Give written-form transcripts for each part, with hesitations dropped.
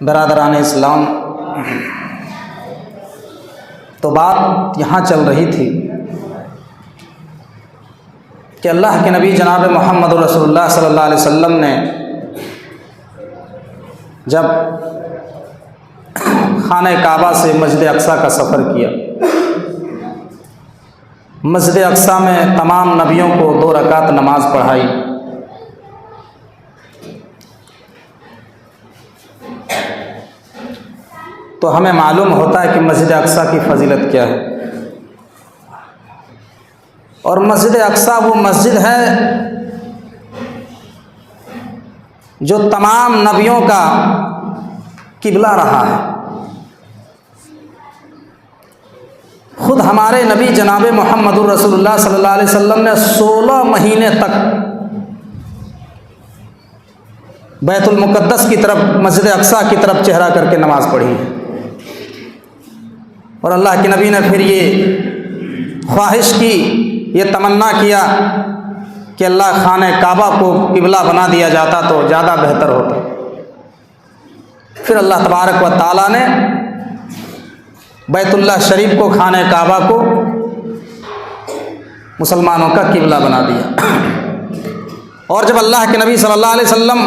बरादरान इस्लाम, तो बात यहाँ चल रही थी कि अल्लाह के नबी जनाब मोहम्मद रसूलुल्लाह सल्लल्लाहु अलैहि वसल्लम ने जब खाने काबा से मस्जिद अक्सा का सफ़र किया, मस्जिद अक्सा में तमाम नबियों को 2 रकात नमाज पढ़ाई, तो हमें मालूम होता है कि मस्जिद अक्सा की फ़जीलत क्या है। और मस्जिद अक्सा वो मस्जिद है जो तमाम नबियों का किबला रहा है। खुद हमारे नबी जनाब मोहम्मदुर रसूलुल्लाह सल्लल्लाहु अलैहि वसल्लम ने 16 महीने तक बैतुल मुक़द्दस की तरफ, मस्जिद अक्सा की तरफ चेहरा करके नमाज़ पढ़ी है। और अल्लाह के नबी ने फिर ये ख्वाहिश की, ये तमन्ना किया कि अल्लाह खाने काबा को किबला बना दिया जाता तो ज़्यादा बेहतर होता। फिर अल्लाह तबारक व तआला ने बैतुल्लाह शरीफ को, खाने काबा को मुसलमानों का किबला बना दिया। और जब अल्लाह के नबी सल्लल्लाहु अलैहि वसल्लम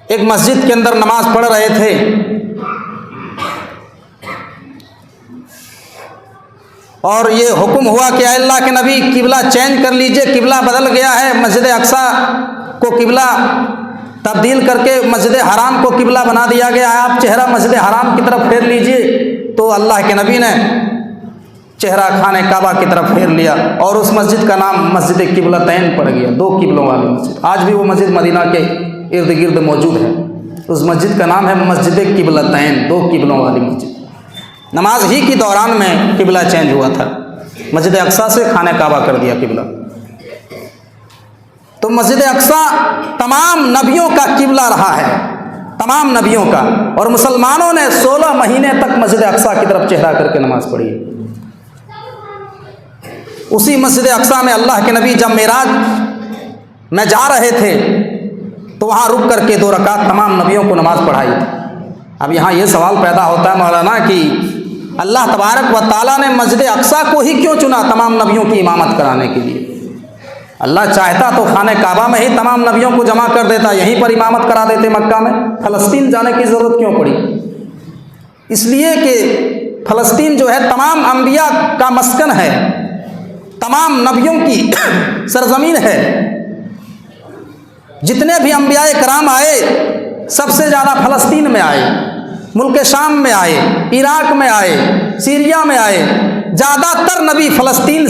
एक मस्जिद के अंदर नमाज पढ़ रहे थे, और ये हुक्म हुआ कि अल्लाह के नबी किबला चेंज कर लीजिए, किबला बदल गया है, मस्जिद अक्सा को किबला तब्दील करके मस्जिद हराम को किबला बना दिया गया है, आप चेहरा मस्जिद हराम की तरफ फेर लीजिए। तो अल्लाह के नबी ने चेहरा खाने काबा की तरफ फेर लिया, और उस मस्जिद का नाम मस्जिद किबलतैन पड़ गया, 2 किबलों वाली मस्जिद। आज भी वो मस्जिद मदीना के इर्द गिर्द मौजूद है। उस मस्जिद का नाम है मस्जिद किबलतैन, 2 किबलों वाली मस्जिद। नमाज ही के दौरान में किबला चेंज हुआ था, मस्जिद अक्सा से खाने काबा कर दिया किबला। तो मस्जिद अक्सा तमाम नबियों का किबला रहा है, तमाम नबियों का। और मुसलमानों ने 16 महीने तक मस्जिद अक्सा की तरफ चेहरा करके नमाज पढ़ी। उसी मस्जिद अक्सा में अल्लाह के नबी जब मेराज में जा रहे थे तो वहाँ रुक करके 2 रकात तमाम नबियों को नमाज पढ़ाई। अब यहाँ ये सवाल पैदा होता है मौलाना कि अल्लाह तबारक व ताला ने मस्जिद अक्सा को ही क्यों चुना तमाम नबियों की इमामत कराने के लिए? अल्लाह चाहता तो खाने काबा में ही तमाम नबियों को जमा कर देता, यहीं पर इमामत करा देते मक्का में। फ़लस्तीन जाने की ज़रूरत क्यों पड़ी? इसलिए कि फ़लस्तीन जो है तमाम अंबिया का मस्कन है, तमाम नबियों की सरजमीन है। जितने भी अंबिया कराम आए सबसे ज़्यादा फ़लस्तीन में आए, मुल्क शाम में आए, इराक में आए, सीरिया में आए। ज़्यादातर नबी फ़लस्तीन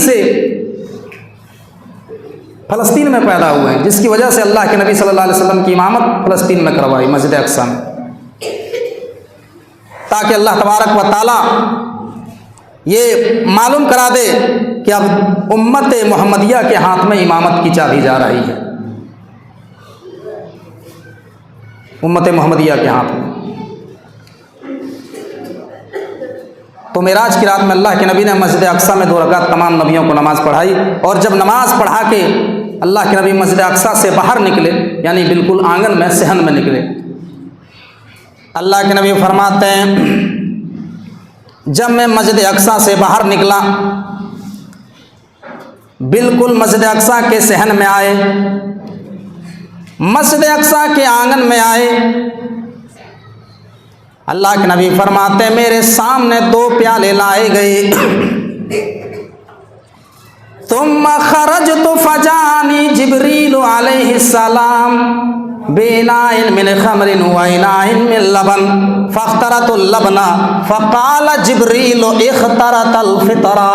में पैदा हुए हैं, जिसकी वजह से अल्लाह के नबी सल्लल्लाहु अलैहि वसल्लम की इमामत फ़लस्तीन में करवाई, मस्जिद अक्सा में, ताकि अल्लाह तबारक व ताला ये मालूम करा दे कि अब उम्मत मोहम्मदिया के हाथ में इमामत की चाबी जा रही है, उम्मत मोहम्मदिया के हाथ में। तो मेराज की रात में अल्लाह के नबी ने मस्जिद अक्सा में 2 रकात तमाम नबियों को नमाज़ पढ़ाई। और जब नमाज पढ़ा के अल्लाह के नबी मस्जिद अक्सा से बाहर निकले, यानी बिल्कुल आंगन में, सहन में निकले, अल्लाह के नबी फरमाते हैं जब मैं मस्जिद अक्सा से बाहर निकला, बिल्कुल मस्जिद अक्सा के सहन में आए, मस्जिद अक्सा के आंगन में आए, अल्लाह के नबी फरमाते मेरे सामने 2 प्याले लाए गए। तुम खरजतु फजानी जिब्रील अलैहिस्सलाम बेनाइन मिन खमरिन व इनाइन मिन लबन फख्तरतुल लबना फ़क़ाल जिब्रील इख्तरतल फ़ितरा।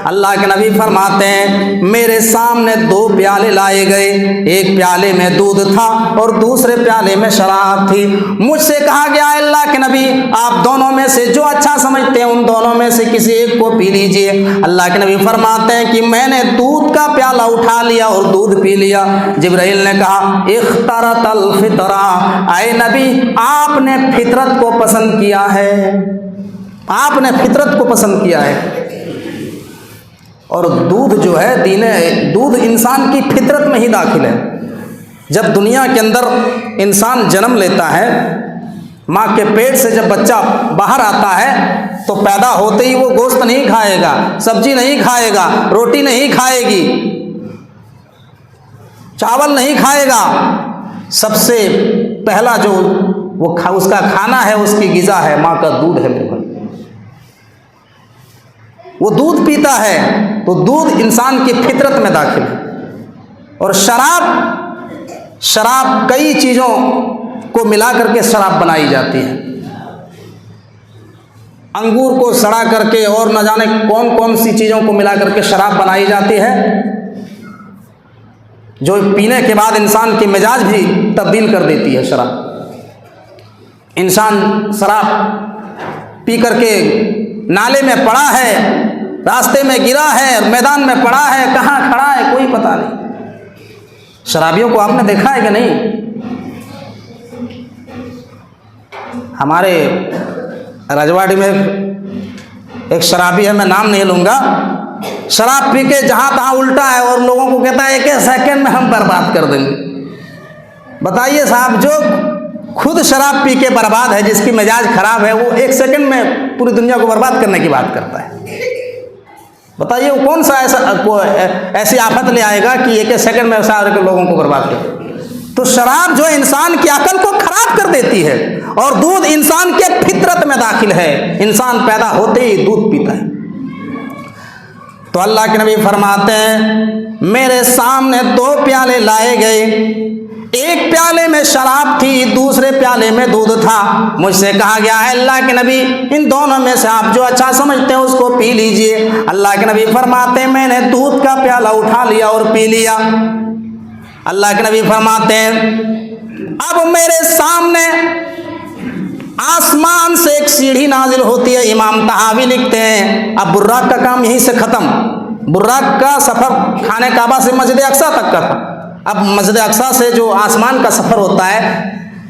अल्लाह के नबी फरमाते हैं मेरे सामने 2 प्याले लाए गए, एक प्याले में दूध था और दूसरे प्याले में शराब थी। मुझसे कहा गया अल्लाह के नबी आप दोनों में से जो अच्छा समझते हैं उन दोनों में से किसी एक को पी लीजिए। अल्लाह के नबी फरमाते हैं कि मैंने दूध का प्याला उठा लिया और दूध पी लिया। जिब्राइल ने कहा इख्तरतल फ़ितरा, आए नबी आपने फितरत को पसंद किया है, आपने फितरत को पसंद किया है। और दूध जो है दूध इंसान की फितरत में ही दाखिल है। जब दुनिया के अंदर इंसान जन्म लेता है, माँ के पेट से जब बच्चा बाहर आता है तो पैदा होते ही वो गोश्त नहीं खाएगा, सब्जी नहीं खाएगा, रोटी नहीं खाएगी, चावल नहीं खाएगा। सबसे पहला जो वो उसका खाना है, उसकी गिज़ा है, माँ का दूध है मेरे भाई। वो दूध पीता है तो दूध इंसान की फितरत में दाखिल है। और शराब कई चीज़ों को मिला करके शराब बनाई जाती है। अंगूर को सड़ा करके और न जाने कौन कौन सी चीज़ों को मिला करके शराब बनाई जाती है, जो पीने के बाद इंसान की मिजाज भी तब्दील कर देती है शराब। इंसान शराब पी करके नाले में पड़ा है, रास्ते में गिरा है, मैदान में पड़ा है, कहाँ खड़ा है कोई पता नहीं। शराबियों को आपने देखा है कि नहीं? हमारे रजवाड़ी में एक शराबी है, मैं नाम नहीं लूँगा, शराब पी के जहाँ तहाँ उल्टा है और लोगों को कहता है 1 सेकंड में हम बर्बाद कर देंगे। बताइए साहब, जो खुद शराब पी के बर्बाद है, जिसकी मिजाज खराब है, वो 1 सेकंड में पूरी दुनिया को बर्बाद करने की बात करता है। बताइए वो कौन सा ऐसी आफत ले आएगा कि 1 सेकंड में सारे के लोगों को बर्बाद कर। तो शराब जो इंसान की अकल को खराब कर देती है, और दूध इंसान के फितरत में दाखिल है। इंसान पैदा होते ही दूध पीता है। तो अल्लाह के नबी फरमाते हैं, मेरे सामने 2 प्याले लाए गए, एक प्याले में शराब थी, दूसरे प्याले में दूध था। मुझसे कहा गया है अल्लाह के नबी, इन दोनों में से आप जो अच्छा समझते हैं उसको पी लीजिए। अल्लाह के नबी फरमाते हैं, मैंने दूध का प्याला उठा लिया और पी लिया। अल्लाह के नबी फरमाते हैं, अब मेरे सामने आसमान से एक सीढ़ी नाजिल होती है। इमाम तहावी लिखते हैं, अब बुर्राक का काम यहीं से खत्म। बुर्राक का सफर खाने काबा से मस्जिद अक्सा तक का था। अब मस्जिद अक्सा से जो आसमान का सफर होता है,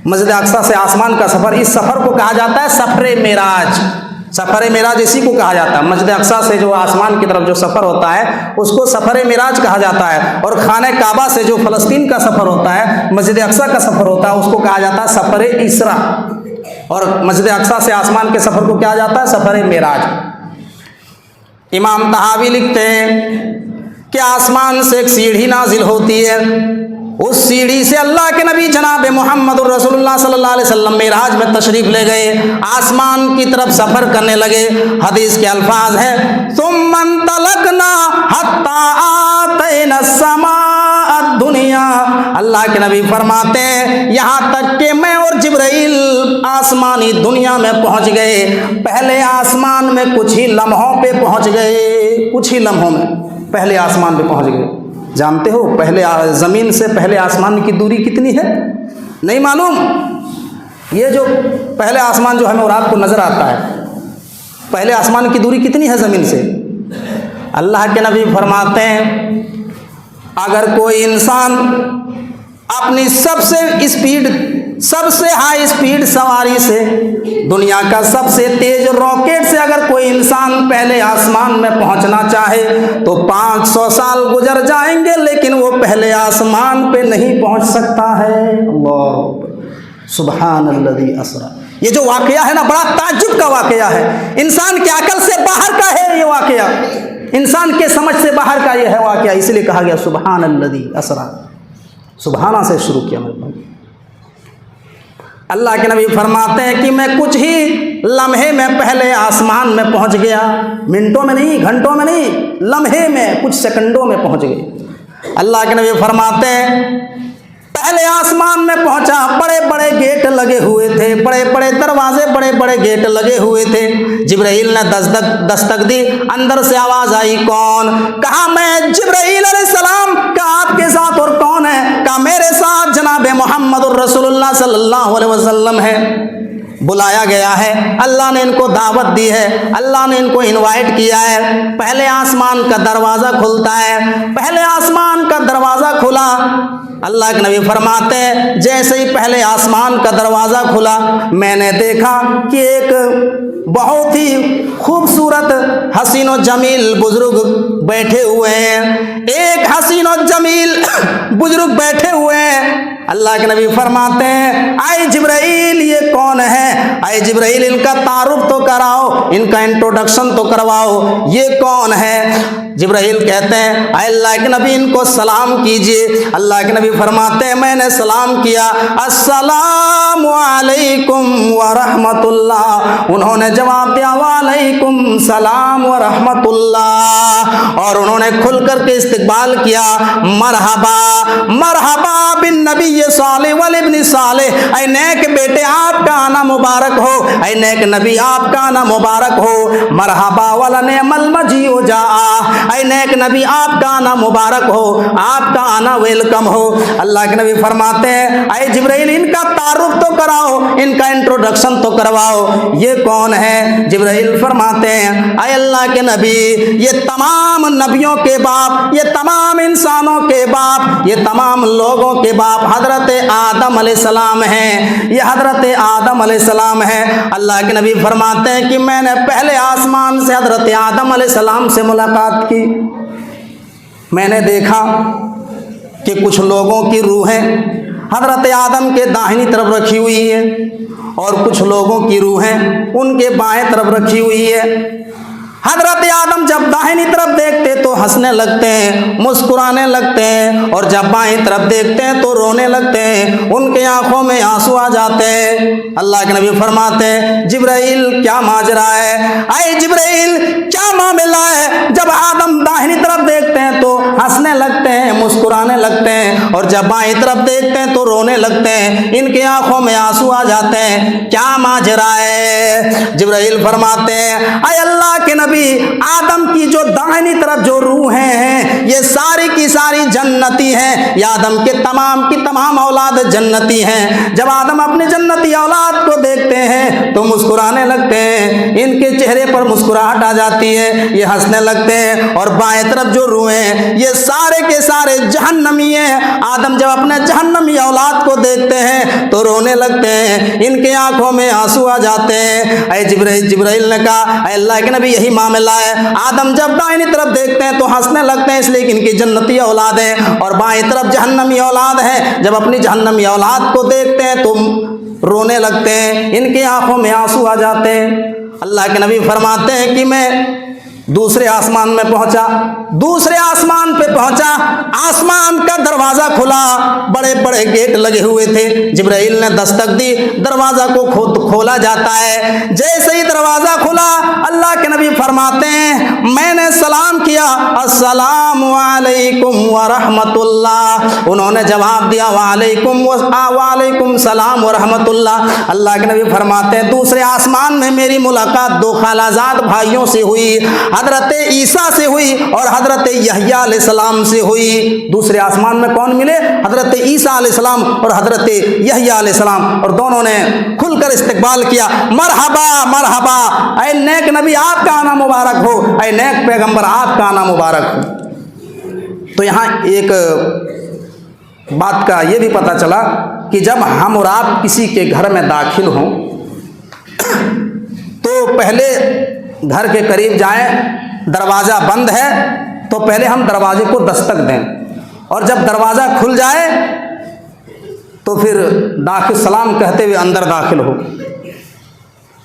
मस्जिद अक्सा से आसमान का सफर, इस सफर को कहा जाता है सफरे मेराज। सफरे मेराज इसी को कहा जाता है। मस्जिद अक्सा से जो आसमान की तरफ जो सफर होता है उसको सफरे मेराज कहा जाता है। और खाने काबा से जो फलस्तीन का सफर होता है, मस्जिद अक्सा का सफर होता है, उसको कहा जाता है सफरे इसरा। और मस्जिद अक्सा से आसमान के सफर को क्या जाता है? सफरे मेराज। इमाम तहावी लिखते हैं कि आसमान से एक सीढ़ी नाजिल होती है, उस सीढ़ी से अल्लाह के नबी जनाब मोहम्मद रसूलुल्लाह सल्लल्लाहु अलैहि वसल्लम मेराज में तशरीफ ले गए, आसमान की तरफ सफर करने लगे। हदीस के अल्फाज हैं, सुम्मन तलकना हत्ता आतैना समाअ दुनिया। अल्लाह के नबी फरमाते हैं, यहाँ तक कि मैं और जिब्राइल आसमानी दुनिया में पहुँच गए। पहले आसमान में कुछ ही लम्हों पे पहुँच गए, कुछ ही लम्हों में पहले आसमान पे पहुँच गए। जानते हो पहले ज़मीन से पहले आसमान की दूरी कितनी है? नहीं मालूम। ये जो पहले आसमान जो हमें और आपको नज़र आता है, पहले आसमान की दूरी कितनी है ज़मीन से? अल्लाह के नबी फरमाते हैं, अगर कोई इंसान अपनी सबसे हाई स्पीड सवारी से, दुनिया का सबसे तेज रॉकेट से अगर कोई इंसान पहले आसमान में पहुंचना चाहे तो 500 साल गुजर जाएंगे, लेकिन वो पहले आसमान पे नहीं पहुंच सकता है। अल्लाह सुब्हानल्लज़ी असरा। ये जो वाकया है ना, बड़ा ताज्जुब का वाकया है। इंसान की अकल से बाहर का है ये वाकया, इंसान के समझ से बाहर का ये है वाकया। इसलिए कहा गया सुब्हानल्लज़ी असरा। सुब्हाना से शुरू किया मेरे भाई। अल्लाह के नबी फरमाते हैं कि मैं कुछ ही लम्हे में पहले आसमान में पहुंच गया। मिनटों में नहीं, घंटों में नहीं, लम्हे में, कुछ सेकंडों में पहुंच गए। अल्लाह के नबी फरमाते हैं, पहले आसमान में पहुंचा, बड़े बड़े गेट लगे हुए थे, बड़े बड़े दरवाजे, बड़े बड़े गेट लगे हुए थे। जिब्राइल ने दस्तक दी, अंदर से आवाज़ आई, कौन? कहा मैं जिब्राइल अलैहिस्सलाम। कहा आपके साथ और कौन है? कहा मेरे साथ जनाब मोहम्मद रसूलुल्लाह सल्लल्लाहु अलैहि वसल्लम है। बुलाया गया है, अल्लाह ने इनको दावत दी है, अल्लाह ने इनको इनवाइट किया है। पहले आसमान का दरवाज़ा खुलता है, पहले आसमान का दरवाज़ा खुला। अल्लाह के नबी फरमाते हैं, जैसे ही पहले आसमान का दरवाज़ा खुला, मैंने देखा कि एक बहुत ही खूबसूरत हसीन और जमील बुजुर्ग बैठे हुए हैं। एक हसीन और जमील बुजुर्ग बैठे हुए हैं। अल्लाह के नबी फरमाते हैं, आए जिब्राइल ये कौन है? आए जिब्राइल इनका तारुफ तो कराओ, इनका इंट्रोडक्शन तो करवाओ, ये कौन है? जिब्राइल कहते हैं, आए अल्लाह के नबी इनको सलाम कीजिए। अल्लाह के नबी फरमाते हैं, मैंने सलाम किया, अस्सलामु अलैकुम व रहमतुल्लाह। उन्होंने जवाब दिया, वालैकुम सलाम व रहमतुल्लाह। और उन्होंने खुल करके इस्तकबाल किया, मरहबा मरहबा बिन नबी सालेह वल इब्न सालेह। ऐ नेक बेटे आपका आना मुबारक हो, ऐ नेक नबी आपका आना मुबारक हो। मरहबा वला नेमल मजीओ जा, ऐ नेक नबी आपका आना मुबारक हो, आपका आना वेलकम हो। अल्लाह के नबी फरमाते हैं, ऐ जिब्राइल इनका तारुफ तो कराओ, इनका इंट्रोडक्शन तो करवाओ, ये कौन है? जिब्राइल फरमाते हैं, ऐ अल्लाह के नबी ये तमाम नबियों के बाप, ये तमाम इंसानों के बाप, ये तमाम लोगों के बाप हजरत आदम अलैहिस्सलाम हैं, ये हजरत आदम अलैहिस्सलाम हैं। अल्लाह के नबी फरमाते हैं कि मैंने पहले आसमान से हजरत आदम अलैहिस्सलाम से मुलाकात की। मैंने देखा कि कुछ लोगों की रूहें हजरत आदम के दाहिनी तरफ रखी हुई है और कुछ लोगों की रूहें उनके बाएं तरफ रखी हुई है। हजरत आदम जब दाहिनी तरफ देखते तो हंसने लगते हैं, मुस्कुराने लगते हैं, और जब बाएं तरफ देखते हैं तो रोने लगते हैं, उनके आंखों में आंसू आ जाते हैं। अल्लाह के नबी फरमाते हैं, जिब्राइल क्या माजरा है? आए जिब्राइल क्या मामला है? जब आदम दाहिनी तरफ देखते हैं तो हंसने लगते हैं, मुस्कुराने लगते हैं, और जब बाएं तरफ देखते हैं तो रोने लगते हैं, इनके आंखों में आंसू आ जाते हैं, क्या माजरा है? जिब्राइल फरमाते हैं, आए अल्लाह के नबी आदम की जो दाहिनी तरफ जो रूहें हैं ये सारी की सारी जन्नती हैं, ये आदम के तमाम की तमाम औलाद जन्नती हैं। जब आदम अपने जन्नती औलाद को देखते हैं तो मुस्कुराने लगते हैं, इनके चेहरे पर मुस्कुराहट आ जाती है, ये हंसने लगते हैं, और बाएं तरफ जो रूहें हैं ये सारे के सारे जहन्नमी हैं। आदम जब अपने जहन्नमी औलाद को देखते हैं तो रोने लगते हैं, इनके आंखों में आंसू आ जाते हैं। ऐ जिब्राइल ने कहा, ऐ अल्लाह के नबी यही मामला है, आदम जब दाहिनी तरफ देखते हैं तो हंसने लगते हैं इसलिए कि इनकी जन्नती औलाद है, और बाएं तरफ जहन्नमी औलाद है, जब अपनी जहन्नमी औलाद को देखते हैं तो रोने लगते हैं, इनकी आंखों में आंसू आ जाते हैं। अल्लाह के नबी फरमाते हैं कि मैं दूसरे आसमान में पहुंचा, दूसरे आसमान पे पहुंचा, आसमान का दरवाजा खुला, बड़े बड़े गेट लगे हुए थे। जिब्राइल ने दस्तक दी, दरवाजा को खोला जाता है। जैसे ही दरवाजा खुला अल्लाह के नबी फरमाते हैं, मैंने सलाम किया, अस्सलामु अलैकुम व रहमतुल्लाह। उन्होंने जवाब दिया, वालेकुम सलाम व रहमतुल्लाह। अल्लाह के नबी फरमाते हैं, दूसरे आसमान में मेरी मुलाकात दो खालाजाद भाइयों से हुई, हजरत ईसा से हुई और हजरत यहया अलैहिस्सलाम से हुई। दूसरे आसमान में कौन मिले? हजरत ईसा अलैहिस्सलाम और हजरत यहया अलैहिस्सलाम, और दोनों ने खुलकर इस्तकबाल किया, मरहबा मरहबा, ऐ नेक नबी आपका आना मुबारक हो, ऐ नेक पैगंबर आपका आना मुबारक हो। तो यहाँ एक बात का ये भी पता चला कि जब हम और आप किसी के घर में दाखिल हों तो पहले घर के करीब जाएं, दरवाज़ा बंद है तो पहले हम दरवाजे को दस्तक दें, और जब दरवाज़ा खुल जाए तो फिर दाखिल सलाम कहते हुए अंदर दाखिल हो।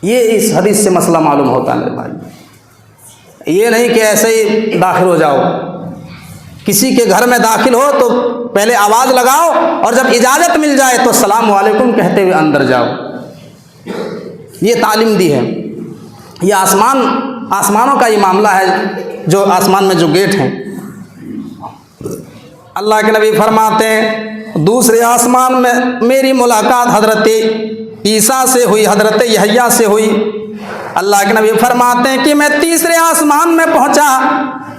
ये इस हदीस से मसला मालूम होता है मेरे भाई। ये नहीं कि ऐसे ही दाखिल हो जाओ, किसी के घर में दाखिल हो तो पहले आवाज़ लगाओ और जब इजाज़त मिल जाए तो सलाम वालेकुम कहते हुए अंदर जाओ। ये तालीम दी है। ये आसमानों का ये मामला है, जो आसमान में जो गेट हैं। अल्लाह के नबी फरमाते हैं, दूसरे आसमान में मेरी मुलाकात हजरत ईसा से हुई, हजरत यहया से हुई। अल्लाह के नबी फरमाते हैं कि मैं तीसरे आसमान में पहुंचा,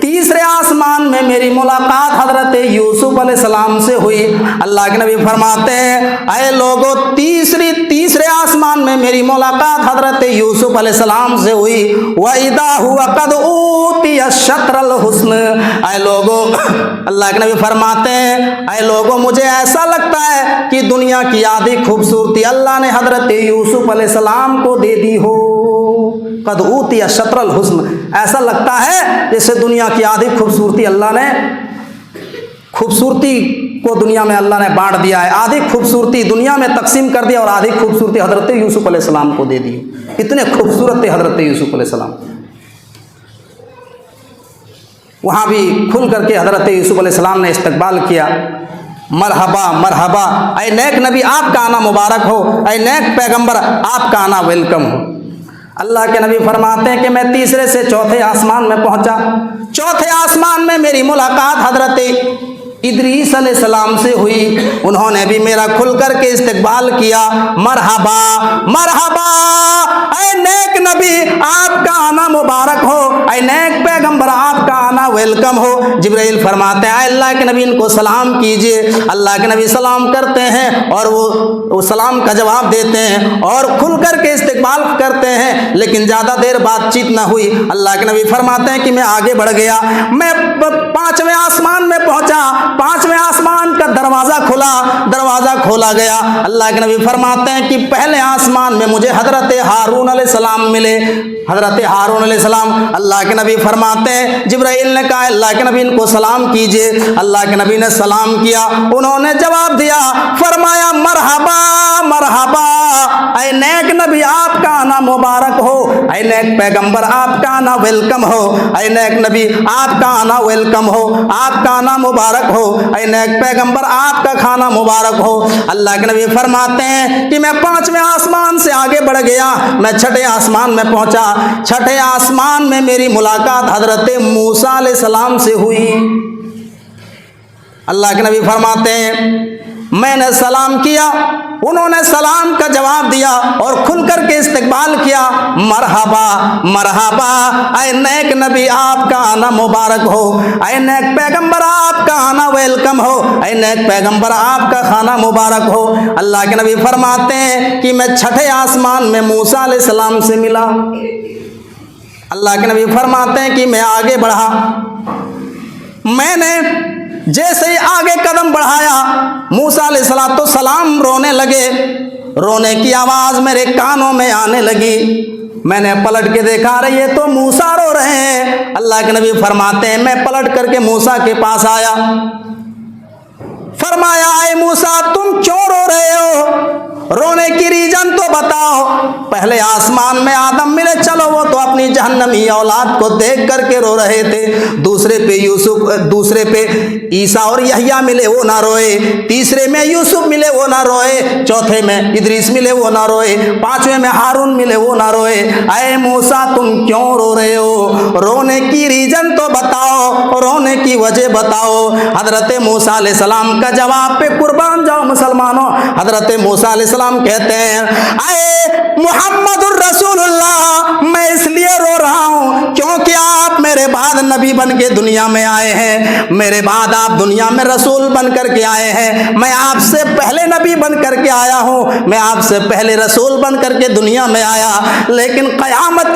तीसरे आसमान में मेरी मुलाकात हजरत यूसुफ अलैहिस्सलाम से हुई। अल्लाह के नबी फरमाते हैं, ऐ लोगों तीसरे आसमान में मेरी मुलाकात हजरत यूसुफ अलैहिस्सलाम से हुई। वइदा हुआ कद ऊतिया शत्रल हुस्न। ऐ लोगों, अल्लाह के नबी फरमाते हैं, ऐ लोगों मुझे ऐसा लगता है कि दुनिया की आधी खूबसूरती अल्लाह ने हजरत यूसुफ अलैहिस्सलाम को दे दी हो। कद ऊतिया शत्रल हुस्न, ऐसा लगता है जैसे दुनिया की आधी खूबसूरती अल्लाह ने खूबसूरती को दुनिया में अल्लाह ने बांट दिया है, आधी खूबसूरती दुनिया में तकसीम कर दिया और आधी खूबसूरती हज़रत यूसुफ अलैहिस्सलाम को दे दी। इतने खूबसूरत थे हज़रत यूसुफ अलैहिस्सलाम। वहाँ भी खुल करके हज़रत यूसुफ अलैहिस्सलाम ने इस्तकबाल किया, मरहबा मरहबा, ऐ नेक नबी आपका आना मुबारक हो, ऐ नेक पैगंबर आपका आना वेलकम हो। अल्लाह के नबी फरमाते हैं कि मैं तीसरे से चौथे आसमान में पहुंचा। चौथे आसमान में मेरी मुलाकात हजरत इदरीस अलैहिस्सलाम से हुई। उन्होंने भी मेरा खुल करके इस्तकबाल किया, मरहबा मरहबा, ऐ नेक नबी आपका आना मुबारक हो, ऐ नेक पैगंबर आपका आना वेलकम हो। जिब्राइल फरमाते हैं अल्लाह के नबी इनको सलाम कीजिए। अल्लाह के नबी सलाम करते हैं और वो सलाम का जवाब देते हैं और खुल करके इस्तकबाल करते हैं, लेकिन ज़्यादा देर बातचीत न हुई। अल्लाह के नबी फरमाते हैं कि मैं आगे बढ़ गया, मैं 5वें आसमान में पहुंचा। 5वें आसमान का दरवाज़ा खोला गया। अल्लाह के नबी फरमाते हैं कि पहले आसमान में मुझे हज़रत हारून अलैहिस्सलाम मिले। हज़रत हारून अलैहिस्सलाम, अल्लाह के नबी फरमाते हैं जिब्राइल ने कहा अल्लाह के नबी इनको सलाम कीजिए। अल्लाह के नबी ने सलाम किया, उन्होंने जवाब दिया, फरमाया मरहबा मरहबा, ऐ नेक नबी आपका आना मुबारक हो, ऐ नेक पैगंबर आपका आना वेलकम हो, ऐ नेक नबी आपका आना वेलकम हो, आपका आना मुबारक हो, ऐ नेक पैगंबर आपका खाना मुबारक हो। अल्लाह के नबी फरमाते हैं कि मैं 5वें आसमान से आगे बढ़ गया, मैं 6ठे आसमान में पहुंचा। 6ठे आसमान में मेरी मुलाकात हजरत मूसा अलैहिस्सलाम से हुई। अल्लाह के नबी फरमाते हैं मैंने सलाम किया, उन्होंने सलाम का जवाब दिया और खुल करके इस्तकबाल किया, मरहबा मरहबा, ऐ नेक नबी आपका आना मुबारक हो, ऐ नेक पैगंबर आपका आना वेलकम हो, ऐ नेक पैगंबर आपका खाना मुबारक हो। अल्लाह के नबी फरमाते हैं कि मैं 6ठे आसमान में मूसा अलैहिस्सलाम से मिला। अल्लाह के नबी फरमाते हैं कि मैं आगे बढ़ा, मैंने जैसे ही आगे कदम बढ़ाया मूसा अलैहिस्सलाम रोने लगे। रोने की आवाज़ मेरे कानों में आने लगी। मैंने पलट के देखा, अरे ये तो मूसा रो रहे हैं। अल्लाह के नबी फरमाते हैं मैं पलट करके मूसा के पास आया, फरमाया ऐ मूसा तुम क्यों रो रहे हो, रोने की रीजन तो बताओ। पहले आसमान में आदम मिले, चलो वो तो अपनी जहन्नमी औलाद को देख करके रो रहे थे। दूसरे पे यूसुफ, दूसरे पे ईसा और यहया मिले, वो ना रोए। तीसरे में यूसुफ मिले, वो ना रोए। चौथे में इदरीस मिले, वो ना रोए। 5वें में हारून मिले, वो ना रोए। ऐ मूसा तुम क्यों रो रहे हो, रोने की रीजन तो बताओ, रोने की वजह बताओ। हजरत मूसा अलैहिस्सलाम का जवाब पे कुर्बान जाओ मुसलमानों। हजरत मूसा अलैहिस्सलाम कहते हैं ऐ मुहम्मदुर रसूलुल्लाह, मैं इसलिए रो रहा हूँ क्योंकि आप मेरे बाद नबी बन के दुनिया में आए हैं, मेरे बाद आप दुनिया में रसूल बन करके आए हैं। मैं आपसे पहले नबी बन करके आया हूँ, मैं आपसे पहले रसूल बन करके दुनिया में आया, लेकिन क़यामत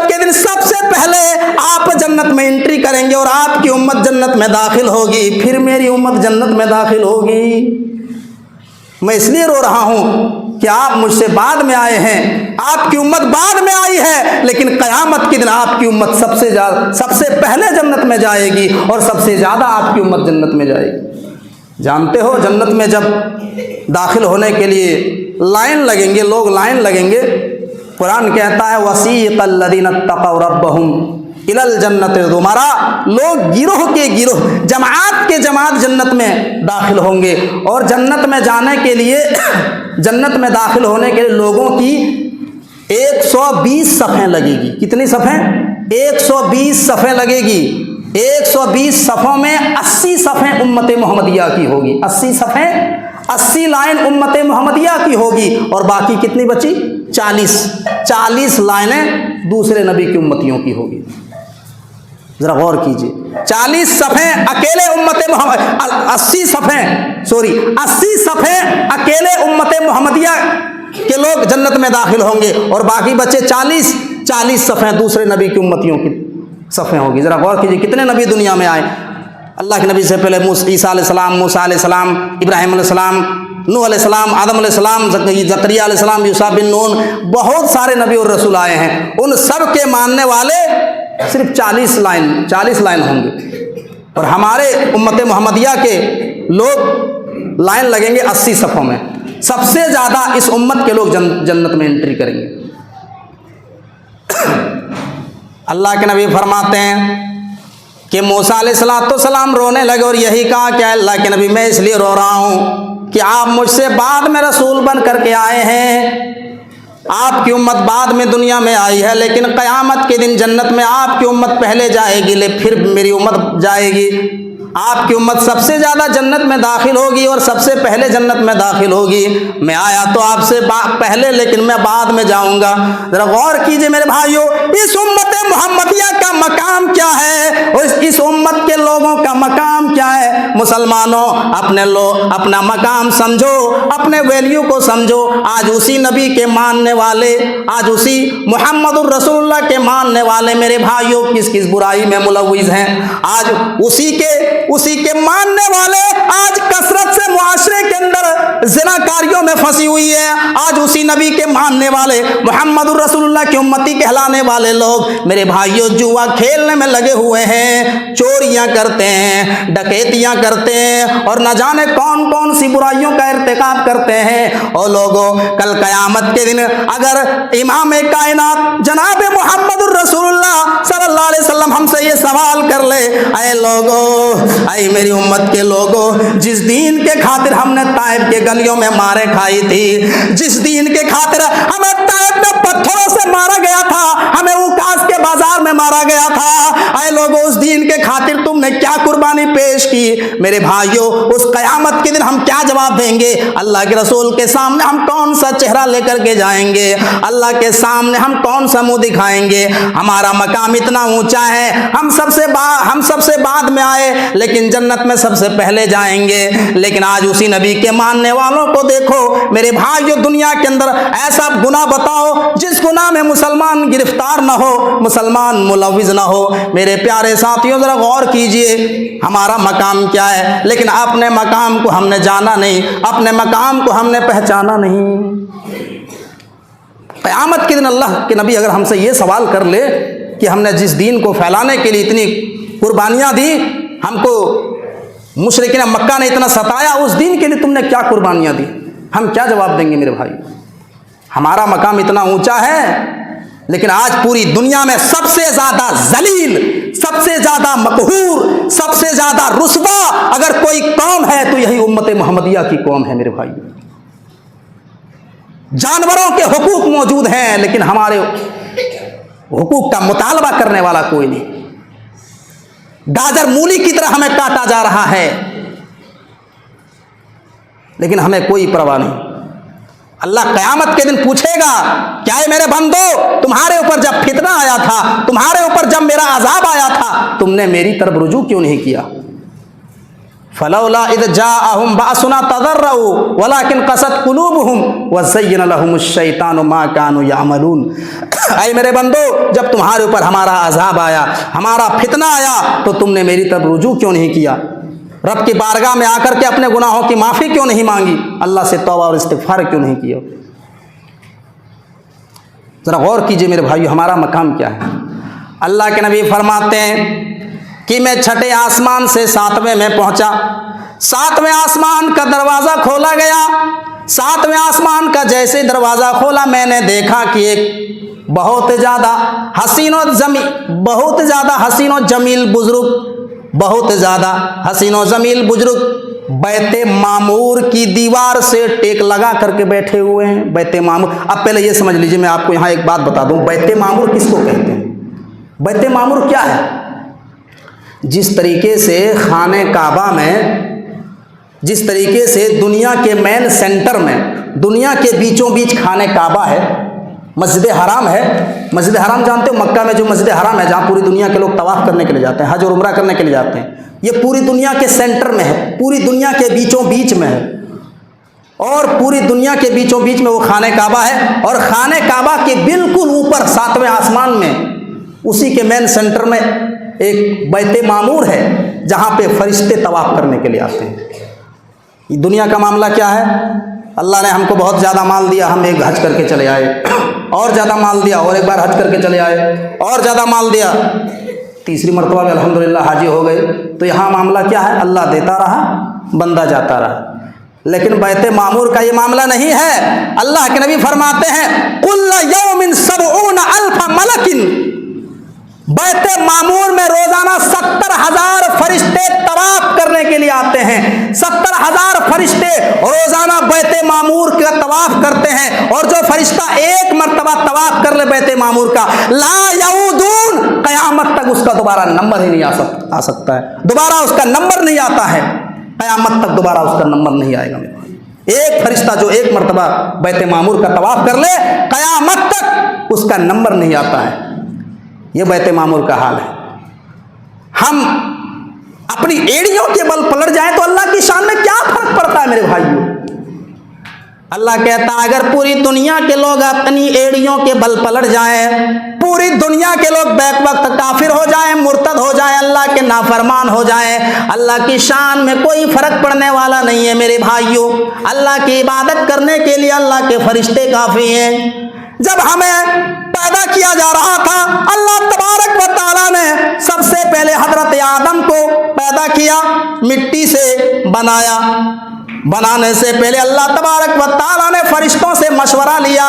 के दिन सबसे पहले आप जन्नत में एंट्री करेंगे और आपकी उम्मत जन्नत में दाखिल होगी, फिर मेरी उम्मत जन्नत में दाखिल होगी। मैं इसलिए रो रहा हूं कि आप मुझसे बाद में आए हैं, आपकी उम्मत बाद में आई है, लेकिन क़यामत के दिन आपकी उम्मत सबसे पहले जन्नत में जाएगी और सबसे ज़्यादा आपकी उम्मत जन्नत में जाएगी। जानते हो जन्नत में जब दाखिल होने के लिए लाइन लगेंगे, लोग लाइन लगेंगे, कुरान कहता है वसीक़ल्लज़ीना तक़व रब्बहुम इलल जन्नत ज़ुमरा, लोग गिरोह के गिरोह, जमात के जमात जन्नत में दाखिल होंगे। और जन्नत में जाने के लिए, जन्नत में दाखिल होने के लिए लोगों की 120 सफ़ें लगेगी। कितनी सफ़ें? 120 सफ़ें लगेगी। 120 सफ़ों में 80 सफ़ें उम्मत मोहम्मदिया की होगी। 80 सफ़ें, 80 लाइन उम्मत मोहम्मदिया की होगी और बाकी कितनी बची? 40 लाइनें दूसरे नबी की उम्मतियों की होगी। जरा गौर कीजिए, 40 सफ़ें अकेले उम्मत मोहम्मद, 80 सफ़ें अकेले उम्मत मोहम्मदिया के लोग जन्नत में दाखिल होंगे और बाकी बचे 40 सफ़ें दूसरे नबी की उम्मतियों की सफ़ें होगी। जरा गौर कीजिए कितने नबी दुनिया में आए। अल्लाह के नबी से पहले ईसा अलैहिस्सलाम, मूसा अलैहिस्सलाम, इब्राहिम अलैहिस्सलाम, नूह अलैहिस्सलाम, आदम अलैहिस्सलाम, ज़करिया अलैहिस्सलाम, यूसा बिन नून, बहुत सारे नबी और रसूल आए हैं। उन सब के मानने वाले सिर्फ 40 लाइन होंगे। और हमारे उम्मत मोहम्मदिया के लोग लाइन लगेंगे 80 सफ़ों में। सबसे ज़्यादा इस उम्मत के लोग जन्नत में एंट्री करेंगे। अल्लाह के नबी फरमाते हैं कि मूसा अलैहिस्सलाम रोने लगे और यही कहा कि अल्लाह के नबी मैं इसलिए रो रहा हूँ कि आप मुझसे बाद में रसूल बन करके आए हैं, आपकी उम्मत बाद में दुनिया में आई है, लेकिन क़यामत के दिन जन्नत में आपकी उम्मत पहले जाएगी, फिर मेरी उम्मत जाएगी। आपकी उम्मत सबसे ज़्यादा जन्नत में दाखिल होगी और सबसे पहले जन्नत में दाखिल होगी। मैं आया तो आपसे पहले, लेकिन मैं बाद में जाऊंगा। ज़रा गौर कीजिए मेरे भाइयों, इस उम्मत मोहम्मदिया का मकाम क्या है और इस उम्मत के लोगों का मकाम क्या है। मुसलमानों, अपना मकाम समझो, अपने वैल्यू को समझो। आज उसी नबी के मानने वाले, आज उसी मुहम्मदुर रसूलुल्लाह के मानने वाले मेरे भाइयों किस किस बुराई में मुलव्विज़ हैं। आज उसी के मानने वाले आज कसरत से मुआशरे के अंदर ज़िनाकारियों में फंसी हुई है। आज उसी नबी के मानने वाले मुहम्मदुर रसूलुल्लाह की उम्मती कहलाने वाले लोग मेरे भाइयों जुआ खेलने में लगे हुए हैं, चोरियां करते हैं, डकैतियां करते हैं और न जाने कौन कौन सी बुराइयों का इर्तिकाब करते हैं। और लोगों, कल क़यामत के दिन अगर इमाम कायनात जनाब मुहम्मदुर रसूलुल्लाह सल्लल्लाहु अलैहि वसल्लम हमसे ये सवाल कर ले, अरे लोगों, आई मेरी उम्मत के लोगों, जिस दीन के खातिर हमने ताइफ के गलियों में मारे खाई थी, जिस दीन के खातिर हमें ताइफ में पत्थरों से मारा गया था, हमें उकास के बाजार में मारा गया था, ऐ लोगों, उस दीन के खातिर तुमने क्या कुर्बानी पेश की। मेरे भाइयों, उस क़यामत के दिन हम क्या जवाब देंगे? अल्लाह के रसूल के सामने हम कौन सा चेहरा लेकर के जाएंगे? अल्लाह के सामने हम कौन सा मुंह दिखाएंगे? हमारा मकाम इतना ऊंचा है, हम सबसे बाद में आए, लेकिन जन्नत में सबसे पहले जाएंगे। लेकिन आज उसी नबी के मानने वालों को देखो मेरे भाइयों, दुनिया के अंदर ऐसा गुनाह बताओ जिस गुनाह में मुसलमान गिरफ्तार ना हो, मुसलमान मुलव्विज़ ना हो। मेरे प्यारे साथियों, जरा गौर कीजिए हमारा मकाम क्या है। लेकिन अपने मकाम को हमने जाना नहीं, अपने मकाम को हमने पहचाना नहीं। क़यामत के दिन अल्लाह के नबी अगर हमसे ये सवाल कर ले कि हमने जिस दीन को फैलाने के लिए इतनी कुर्बानियाँ दी, हमको मुशरिकीन मक्का ने इतना सताया, उस दीन के लिए तुमने क्या कुर्बानियाँ दी, हम क्या जवाब देंगे मेरे भाई? हमारा मकाम इतना ऊंचा है, लेकिन आज पूरी दुनिया में सबसे ज़्यादा जलील, सबसे ज़्यादा मकहूर, सबसे ज़्यादा रुस्वा अगर कोई कौम है तो यही उम्मत मोहम्मदिया की कौम है मेरे भाई। जानवरों के हुकूक मौजूद हैं, लेकिन हमारे हुकूक का मुतालबा करने वाला कोई नहीं। गाजर मूली की तरह हमें काटा जा रहा है, लेकिन हमें कोई परवाह नहीं। अल्लाह क़यामत के दिन पूछेगा, क्या है मेरे बंदो, तुम्हारे ऊपर जब फितना आया था, तुम्हारे ऊपर जब मेरा अजाब आया था, तुमने मेरी तरफ रुजू क्यों नहीं किया? फलौला इद जाअहुम बासुना तदर्रऊ वलाकिन क़सत कुलूबुहुम वज़य्यन लहुमुश-शैतानु मा कानू यअमलून। ऐ मेरे बंदो, जब तुम्हारे ऊपर हमारा अजाब आया, हमारा फितना आया, तो तुमने मेरी तरफ रुजू क्यों नहीं किया? रब की बारगाह में आकर के अपने गुनाहों की माफ़ी क्यों नहीं मांगी? अल्लाह से तौबा और इस्तिग़फ़ार क्यों नहीं किया? ज़रा गौर कीजिए मेरे भाइयों, हमारा मकाम क्या है। अल्लाह के नबी फरमाते हैं कि मैं छठे आसमान से 7वें में पहुंचा, 7वें आसमान का दरवाज़ा खोला गया। 7वें आसमान का जैसे दरवाज़ा खोला, मैंने देखा कि एक बहुत ज़्यादा हसीन व जमील बुजुर्ग, बहुत ज़्यादा हसीन व जमील बुजुर्ग बैते मामूर की दीवार से टेक लगा करके बैठे हुए हैं। बैते मामूर, अब पहले ये समझ लीजिए, मैं आपको यहाँ एक बात बता दूँ, बैते मामूर किसको कहते हैं? बैते मामूर क्या है? जिस तरीके से खाने काबा में, जिस तरीके से दुनिया के मेन सेंटर में, दुनिया के बीचों बीच खाने काबा है, मस्जिद हराम है। मस्जिद हराम जानते हो, मक्का में जो मस्जिद हराम है, जहाँ पूरी दुनिया के लोग तवाफ़ करने के लिए जाते हैं, हज और उम्रा करने के लिए जाते हैं, ये पूरी दुनिया के सेंटर में है, पूरी दुनिया के बीचों बीच में है। और पूरी दुनिया के बीचों बीच में वो खाने काबा है, और खाने काबा के बिल्कुल ऊपर 7वें आसमान में, उसी के मेन सेंटर में एक बैते मामूर है, जहाँ पे फरिश्ते तवाफ़ करने के लिए आते हैं। ये दुनिया का मामला क्या है? अल्लाह ने हमको बहुत ज़्यादा माल दिया, हम एक हज करके चले आए, और ज़्यादा माल दिया और एक बार हज करके चले आए, और ज़्यादा माल दिया, तीसरी मरतबा में अल्हम्दुलिल्लाह हाजी हो गए। तो यहाँ मामला क्या है, अल्लाह देता रहा, बंदा जाता रहा। लेकिन बैत मामूर का ये मामला नहीं है। अल्लाह के नबी फरमाते हैं कुल्ल यौमिन सबऊन अल्फ मलकिन, बैत मामूर में रोजाना 70,000 फरिश्ते तवाफ करने के लिए आते हैं। 70,000 फरिश्ते रोजाना बैत मामूर का तवाफ करते हैं। और जो फरिश्ता एक मर्तबा तवाफ कर ले बैत मामूर का, ला यऊदून, कयामत तक उसका दोबारा नंबर ही नहीं आ सकता है, दोबारा उसका नंबर नहीं आता है, कयामत तक दोबारा उसका नंबर नहीं आएगा। एक फरिश्ता जो एक मर्तबा बैत मामूर का तवाफ कर ले, कयामत तक उसका नंबर नहीं आता है। ये बैत मामूर का हाल है। हम अपनी एड़ियों के बल पलट जाए तो अल्लाह की शान में क्या फर्क पड़ता है मेरे भाइयों। अल्लाह कहता है अगर पूरी दुनिया के लोग अपनी एड़ियों के बल पलट जाएं, पूरी दुनिया के लोग बैक वक्त काफिर हो जाएं, मुर्तद हो जाएं, अल्लाह के नाफरमान हो जाएं, अल्लाह की शान में कोई फर्क पड़ने वाला नहीं है मेरे भाइयों। अल्लाह की इबादत करने के लिए अल्लाह के फरिश्ते काफी हैं। जब हमें पैदा किया जा रहा था, अल्लाह तबारक व तआला ने सबसे पहले हजरत आदम को पैदा किया, मिट्टी से बनाया। बनाने से पहले अल्लाह तबारक व तआला ने फरिश्तों से मशवरा लिया।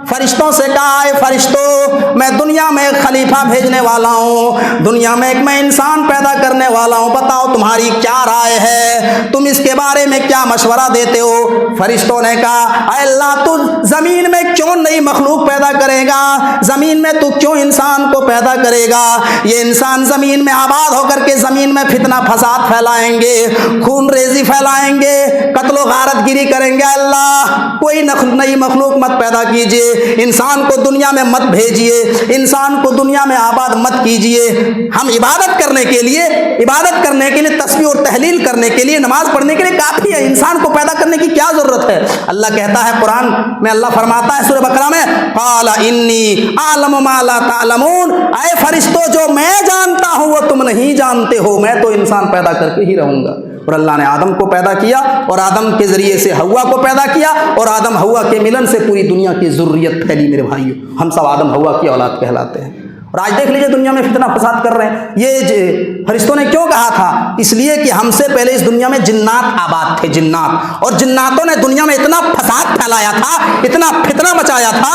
फरिश्तों से कहा है फरिश्तों, मैं दुनिया में एक खलीफा भेजने वाला हूँ, दुनिया में एक मैं इंसान पैदा करने वाला हूँ, बताओ तुम्हारी क्या राय है, तुम इसके बारे में क्या मशवरा देते हो। फरिश्तों ने कहा अल्लाह तू ज़मीन में क्यों नई मखलूक पैदा करेगा, ज़मीन में तू क्यों इंसान को पैदा करेगा, ये इंसान ज़मीन में आबाद होकर के ज़मीन में फितना फसाद फैलाएंगे, खून रेजी फैलाएंगे, कत्लो गारतगिरी करेंगे। अल्लाह कोई नई मखलूक मत पैदा कीजिए, इंसान को दुनिया में मत भेजिए, इंसान को दुनिया में आबाद मत कीजिए। हम इबादत करने के लिए तस्बीह और तहलील करने के लिए, नमाज पढ़ने के लिए काफी है, इंसान को पैदा करने की क्या जरूरत है। अल्लाह कहता है कुरान में, अल्लाह फरमाता है सूरह बकरा में, क़ाला इन्नी आलमु मा ला तालमून, ऐ फरिश्तों जो मैं जानता हूं वो तुम नहीं जानते हो, मैं तो इंसान पैदा करके ही रहूंगा। और अल्लाह ने आदम को पैदा किया और आदम के जरिए से हव्वा को पैदा किया और आदम हव्वा के मिलन से पूरी दुनिया की ज़ुर्रियत फैली। मेरे भाइयों, हम सब आदम हव्वा की औलाद कहलाते हैं। और आज देख लीजिए दुनिया में फितना फसाद कर रहे हैं। ये फरिश्तों ने क्यों कहा था, इसलिए कि हमसे पहले इस दुनिया में जिन्नात आबाद थे, जिन्नात, और जिन्नातों ने दुनिया में इतना फसाद फैलाया था, इतना फितना मचाया था,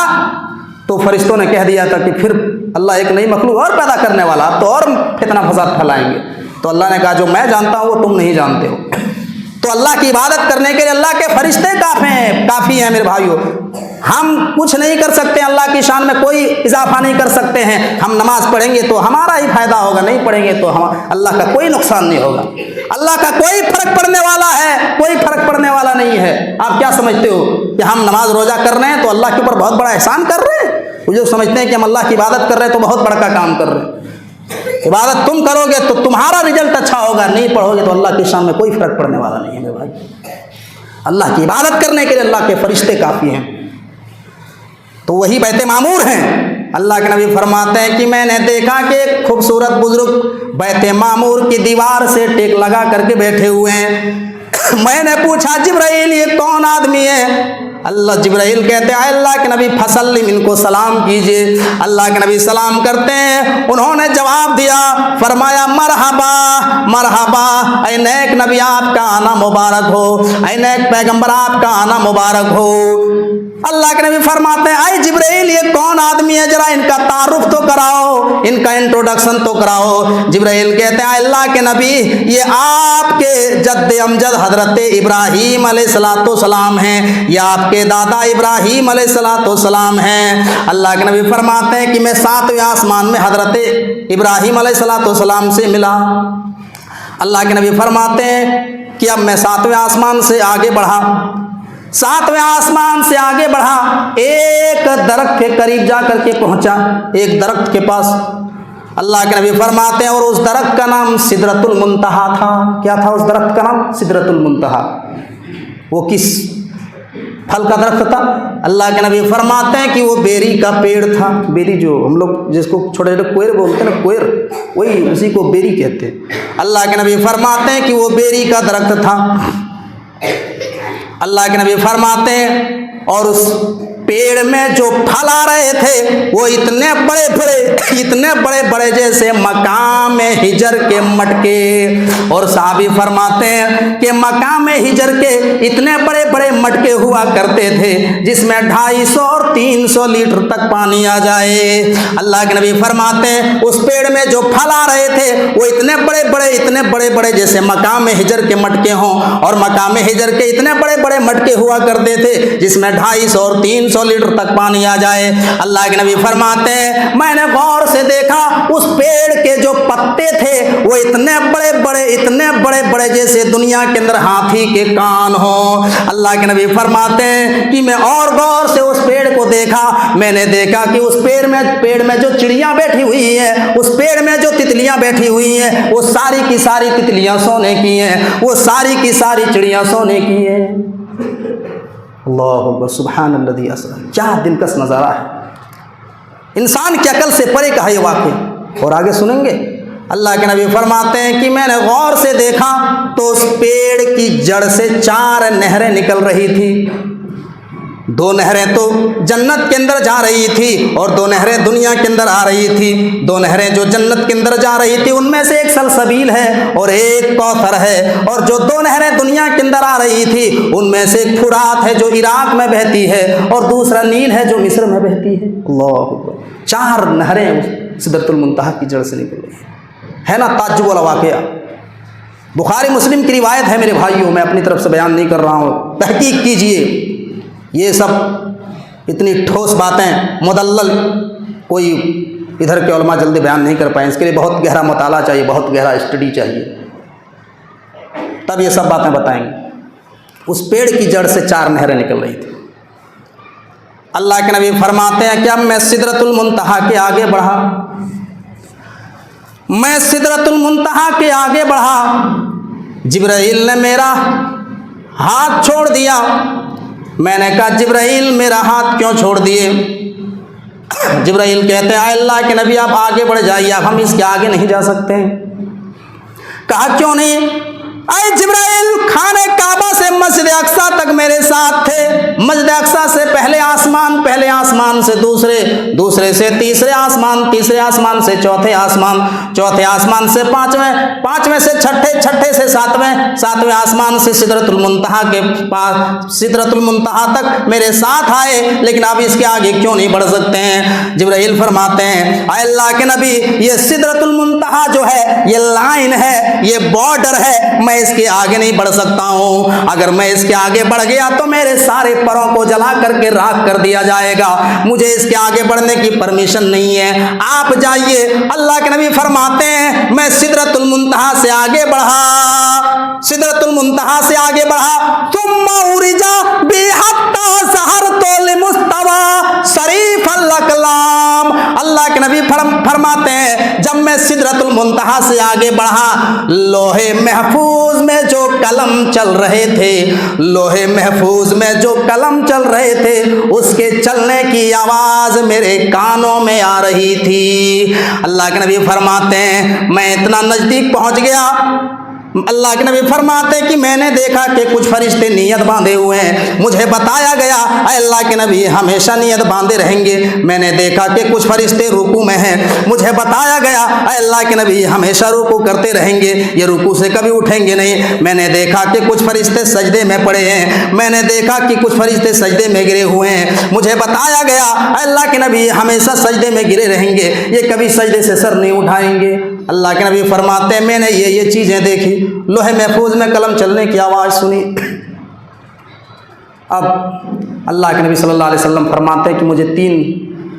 तो फरिश्तों ने कह दिया था कि फिर अल्लाह एक नई मखलूक और पैदा करने वाला, तो और फितना फसाद फैलाएंगे। तो अल्लाह ने कहा जो मैं जानता हूं वो तुम नहीं जानते हो। तो अल्लाह की इबादत करने के लिए अल्लाह के फरिश्ते काफ़ी हैं मेरे भाइयों। हम कुछ नहीं कर सकते, अल्लाह की शान में कोई इजाफा नहीं कर सकते हैं। हम नमाज पढ़ेंगे तो हमारा ही फायदा होगा, नहीं पढ़ेंगे तो हम अल्लाह का कोई नुकसान नहीं होगा। अल्लाह का कोई फर्क पड़ने वाला है, कोई फर्क पड़ने वाला नहीं है। आप क्या समझते हो कि हम नमाज रोजा कर रहे हैं तो अल्लाह के ऊपर बहुत बड़ा एहसान कर रहे हैं? वो जो समझते हैं कि हम अल्लाह की इबादत कर रहे हैं तो बहुत बड़ा काम कर रहे हैं। इबादत तुम करोगे तो तुम्हारा रिजल्ट अच्छा होगा, नहीं पढ़ोगे तो अल्लाह के शान में कोई फर्क पड़ने वाला नहीं है मेरे भाई। अल्लाह की इबादत करने के लिए अल्लाह के फरिश्ते काफ़ी हैं, तो वही बैत मामूर हैं। अल्लाह के नबी फरमाते हैं कि मैंने देखा कि एक खूबसूरत बुजुर्ग बैत मामूर की दीवार से टेक लगा करके बैठे हुए हैं। मैंने पूछा जिब्राइल ये कौन आदमी है? अल्लाह जिब्राइल कहते हैं अल्लाह के नबी फसल्लिम, इनको सलाम कीजिए। अल्लाह के नबी सलाम करते हैं, उन्होंने जवाब दिया, फरमाया मरहबा मरहबा, ऐ नेक नबी आपका आना मुबारक हो, ऐ नेक पैगंबर आपका आना मुबारक हो। अल्लाह के नबी फरमाते हैं ऐ जिब्राइल ये कौन आदमी है, जरा इनका तारुफ तो कराओ, इनका इंट्रोडक्शन तो कराओ। जिब्राइल कहते हैं अल्लाह के नबी ये आपके जद्द अमजद हजरत इब्राहीम अलैहिस्सलाम हैं, ये आपके दादा इब्राहीम अलैहिस्सलाम हैं। अल्लाह के नबी फरमाते हैं कि मैं 7वें आसमान में हजरत इब्राहीम अलैहिस्सलाम से मिला। अल्लाह के नबी फरमाते हैं कि अब मैं 7वें आसमान से आगे बढ़ा, 7वें आसमान से आगे बढ़ा, एक दरख्त के करीब जा करके पहुंचा, एक दरख्त के पास। अल्लाह के नबी फरमाते हैं और उस दरख्त का नाम सिदरतुल मुंतहा था। क्या था उस दरख्त का नाम? सिदरतुल मुंतहा। वो किस फल का दरख्त था? अल्लाह के नबी फरमाते हैं कि वो बेरी का पेड़ था। बेरी जो हम लोग जिसको छोटे छोटे कोयर बोलते हैं ना, कोयर, वही उसी को बेरी कहते हैं। अल्लाह के नबी फरमाते हैं कि वो बेरी का दरख्त था। अल्लाह के नबी फरमाते हैं और उस पेड़ में जो फल आ रहे थे वो इतने बड़े बड़े जैसे मकाम हिजर के मटके। और साहबी फरमाते हैं कि मकाम हिजर के इतने बड़े बड़े मटके हुआ करते थे जिसमें 250 और 300 लीटर तक पानी आ जाए। अल्लाह के नबी फरमाते हैं उस पेड़ में जो फल आ रहे थे वो इतने बड़े बड़े जैसे मकाम हिजर के मटके हों, और मकाम हिजर के इतने बड़े बड़े मटके हुआ करते थे जिसमें 250 और 300 लीटर तक पानी आ जाए। अल्लाह के नबी फरमाते हैं मैंने गौर से देखा उस पेड़ के जो पत्ते थे वो इतने बड़े बड़े जैसे दुनिया के अंदर हाथी के कान हो। अल्लाह के नबी फरमाते हैं कि मैं और गौर से उस पेड़ को देखा, मैंने देखा कि उस पेड़ में जो चिड़िया बैठी हुई है, उस पेड़ में जो तितलियां बैठी हुई हैं, वो सारी की सारी तितलियां सोने की हैं, वो सारी की सारी चिड़ियां सोने की हैं। अल्लाहु अकबर, सुभान अल्लज़ी अस्रा। क्या दिलकश नज़ारा है, इंसान की अकल से परे का है ये वाक़या। और आगे सुनेंगे अल्लाह के नबी फरमाते हैं कि मैंने गौर से देखा तो उस पेड़ की जड़ से 4 नहरें निकल रही थी। 2 नहरें तो जन्नत के अंदर जा रही थी और 2 नहरें दुनिया के अंदर आ रही थी। 2 नहरें जो जन्नत के अंदर जा रही थी उनमें से एक सलसबील है और एक कौसर है, और जो 2 नहरें दुनिया के अंदर आ रही थी उनमें से एक फुरात है जो इराक में बहती है और दूसरा नील है जो मिस्र में बहती है। अल्लाह अकबर, 4 नहरें सिदरतुल मुंतहा की जड़ से निकल रही है ना ताज्जुब वाला वाक़या। बुखारी मुस्लिम की रिवायत है मेरे भाइयों, मैं अपनी तरफ से बयान नहीं कर रहा हूँ, तहकीक कीजिए। ये सब इतनी ठोस बातें मुदल्लल कोई इधर के उलमा जल्दी बयान नहीं कर पाए, इसके लिए बहुत गहरा मुताला चाहिए, बहुत गहरा स्टडी चाहिए, तब ये सब बातें बताएंगे। उस पेड़ की जड़ से 4 नहरें निकल रही थी। अल्लाह के नबी फरमाते हैं कि अब मैं सिदरतुल मुंतहा के आगे बढ़ा, मैं सिदरतुल मुंतहा के आगे बढ़ा, जिब्राइल ने मेरा हाथ छोड़ दिया। मैंने कहा जिब्राइल मेरा हाथ क्यों छोड़ दिए? जिब्राइल कहते हैं अल्लाह के नबी आप आगे बढ़ जाइए, अब हम इसके आगे नहीं जा सकते हैं। कहा क्यों नहीं? अरे जिब्राइल खाने काबा से मस्जिद अक्सा तक मेरे साथ थे, मस्जिद अक्सा से पहले आसमान से दूसरे से तीसरे आसमान से चौथे आसमान से पांचवें से छठे से सातवें आसमान से सिदरतुल मुंतहा के पास सिदरतुल मुंतहा तक मेरे साथ आए, लेकिन अब इसके आगे क्यों नहीं बढ़ सकते हैं? जिब्राइल फरमाते हैं अल्लाह के नबी ये सिदरतुल मुंतहा जो है ये लाइन है, ये बॉर्डर है, मैं इसके आगे नहीं बढ़ सकता हूं। अगर मैं इसके आगे बढ़ गया तो मेरे सारे परों को जला करके राख कर दिया जाएगा, मुझे इसके आगे बढ़ने की परमिशन नहीं है, आप जाइए। अल्लाह के नबी फरमाते हैं मैं सिदरतुल मुंतहा से आगे बढ़ा, सिदरतुल मुंतहा से आगे बढ़ा, सुम्मा उरिजा बिहत्ता सहरतो लिमुस्तवा शरीफल अकलाम। अल्लाह के नबी फरमाते हैं जब मैं सिदरतुल मुंतहा से आगे बढ़ा, लोहे महफूज में जो कलम चल रहे थे, लोहे महफूज में जो कलम चल रहे थे उसके चलने की आवाज मेरे कानों में आ रही थी। अल्लाह के नबी फरमाते हैं मैं इतना नजदीक पहुंच गया, अल्लाह के नबी फरमाते हैं कि मैंने देखा कि कुछ फरिश्ते नियत बांधे हुए हैं। मुझे बताया गया अल्लाह के नबी हमेशा नियत बांधे रहेंगे। मैंने देखा कि कुछ फरिश्ते रुकू में हैं। मुझे बताया गया अल्लाह के नबी हमेशा रुकू करते रहेंगे, ये रुकू से कभी उठेंगे नहीं। मैंने देखा कि कुछ फरिश्ते सजदे में पड़े हैं, मैंने देखा कि कुछ फरिश्ते सजदे में गिरे हुए हैं। मुझे बताया गया अल्लाह के नबी हमेशा सजदे में गिरे रहेंगे, ये कभी सजदे से सर नहीं उठाएंगे। अल्लाह के नबी फरमाते हैं मैंने ये चीज़ें देखी, लोहे महफूज में कलम चलने की आवाज़ सुनी। अब अल्लाह के नबी सल्लल्लाहु अलैहि वसल्लम फरमाते हैं कि मुझे 3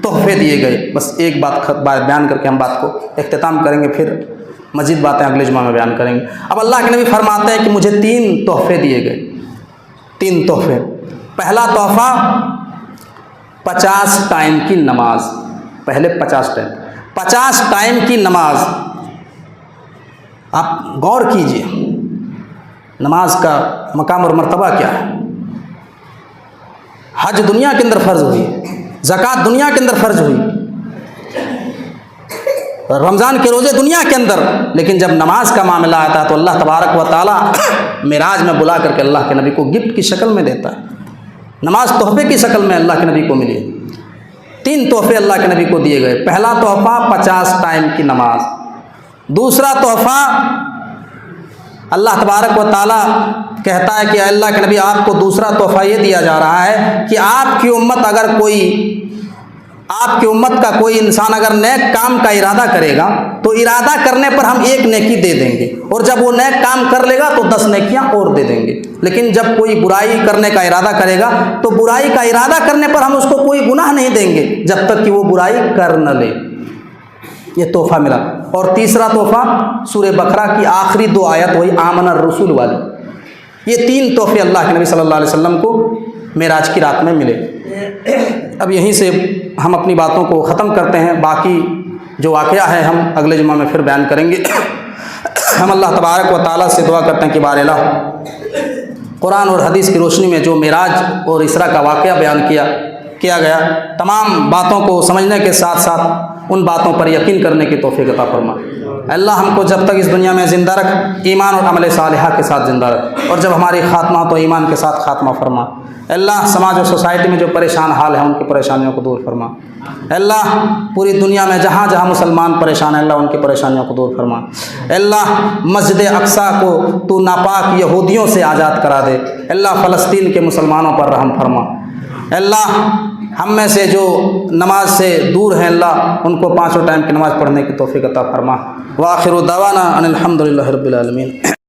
तोहफे दिए गए। बस एक बात बयान करके हम बात को इख्तिताम करेंगे, फिर मजीद बातें अगले जुमा में बयान करेंगे। अब अल्लाह के नबी फरमाते हैं कि मुझे 3 तोहफे दिए गए, 3 तोहफे। पहला तोहफा 50 टाइम की नमाज, पहले 50 टाइम की नमाज। आप गौर कीजिए नमाज का मकाम और मर्तबा क्या है। हज दुनिया के अंदर फ़र्ज हुई, ज़कात दुनिया के अंदर फ़र्ज हुई, रमज़ान के रोज़े दुनिया के अंदर, लेकिन जब नमाज का मामला आता है तो अल्लाह तबारक व तआला मिराज में बुला करके अल्लाह के नबी को गिफ्ट की शक्ल में देता है। नमाज तोहफे की शक्ल में अल्लाह के नबी को मिली। 3 तोहफे अल्लाह के नबी को दिए गए। पहला तोहफा 50 टाइम की नमाज। दूसरा तोहफा अल्लाह तबारक व ताला कहता है कि अल्लाह के नबी आपको दूसरा तोहफा ये दिया जा रहा है कि आपकी उम्मत का कोई इंसान अगर नेक काम का इरादा करेगा तो इरादा करने पर हम 1 नेकी दे देंगे, और जब वो नेक काम कर लेगा तो 10 नेकियां और दे देंगे। लेकिन जब कोई बुराई करने का इरादा करेगा तो बुराई का इरादा करने पर हम उसको कोई गुनाह नहीं देंगे जब तक कि वो बुराई कर न ले। ये तोहफा मिला। और तीसरा तोहफा सूरह बकरा की आखिरी 2 आयत वही आमन रसूल वाली। ये 3 तोहफे अल्लाह के नबी सल्लल्लाहु अलैहि वसल्लम को मेराज की रात में मिले। अब यहीं से हम अपनी बातों को ख़त्म करते हैं। बाकी जो वाक़या है हम अगले जुम्मा में फिर बयान करेंगे। हम अल्लाह तबारक व ताला से दुआ करते हैं कि बारेला कुरान और हदीस की रोशनी में जो मेराज और इसरा का वाक़या बयान किया गया, तमाम बातों को समझने के साथ साथ उन बातों पर यकीन करने की तौफीक अता फरमा। अल्लाह हमको जब तक इस दुनिया में ज़िंदा रख, ईमान और अमल सालिहा के साथ ज़िंदा रख, और जब हमारी खात्मा तो ईमान के साथ खात्मा फरमा। अल्लाह समाज और सोसाइटी में जो परेशान हाल है उनकी परेशानियों को दूर फरमा। अल्लाह पूरी दुनिया में जहाँ जहाँ मुसलमान परेशान है अल्लाह उनकी परेशानियों को दूर फरमा। अल्लाह मस्जिद अक्सा को तू नापाक यहूदियों से आज़ाद करा दे। अल्लाह फ़लस्तीन के मुसलमानों पर रहम फरमा। अल्लाह हम में से जो नमाज से दूर हैं अल्लाह उनको 5 टाइम की नमाज़ पढ़ने की तौफीक अता फरमा। व आखिरु दवाना अनिल हम्दुलिल्लाहि रब्बिल आलमीन।